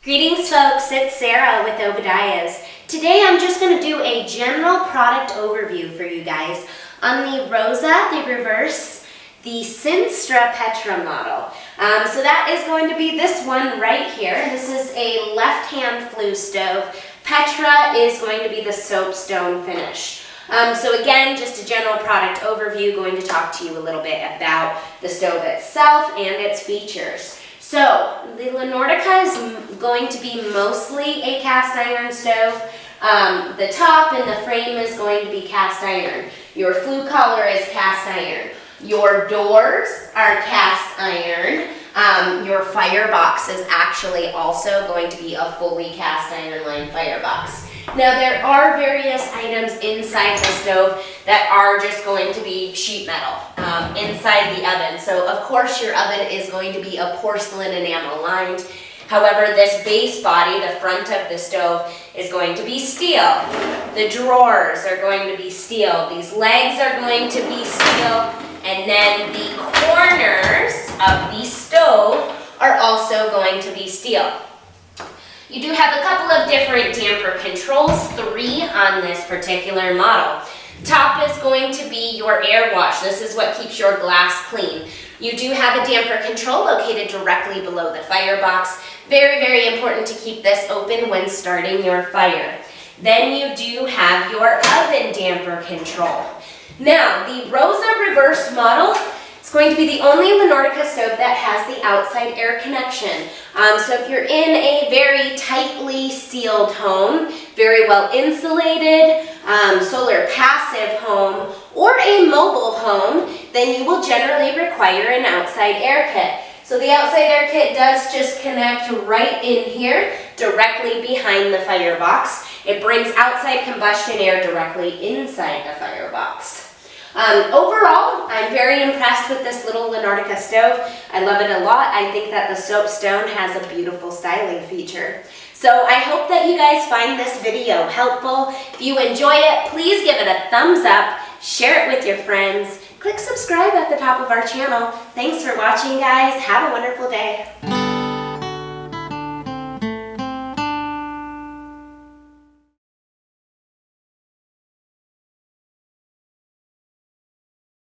Greetings folks, it's Sarah with Obadiah's. Today I'm just going to do a general product overview for you guys on the Rosa, the Reverse, the Sinistra Petra model. So that is going to be this one right here. This is a left-hand flue stove. Petra is going to be the soapstone finish. So again, just a general product overview, going to talk to you a little bit about the stove itself and its features. So the Nordica is going to be mostly a cast iron stove. The top and the frame is going to be cast iron. Your flue collar is cast iron. Your doors are cast iron. Your firebox is actually also going to be a fully cast iron line firebox. Now there are various items inside the stove that are just going to be sheet metal inside the oven. So of course your oven is going to be a porcelain enamel lined. However, this base body, the front of the stove, is going to be steel. The drawers are going to be steel. These legs are going to be steel. And then the corners of the stove are also going to be steel. You do have a couple of different damper controls, 3 on this particular model. Top is going to be your air wash. This is what keeps your glass clean. You do have a damper control located directly below the firebox. Very, very important to keep this open when starting your fire. Then you do have your oven damper control. Now, the Rosa Reverse model is going to be the only Nordica stove that has the outside air connection. So if you're in a very tightly sealed home, very well insulated, solar passive home, or a mobile home, then you will generally require an outside air kit. So the outside air kit does just connect right in here, directly behind the firebox. It brings outside combustion air directly inside the firebox. Overall, I'm very impressed with this little Nordica stove. I love it a lot. I think that the soapstone has a beautiful styling feature. So I hope that you guys find this video helpful. If you enjoy it, please give it a thumbs up, share it with your friends, click subscribe at the top of our channel. Thanks for watching, guys. Have a wonderful day.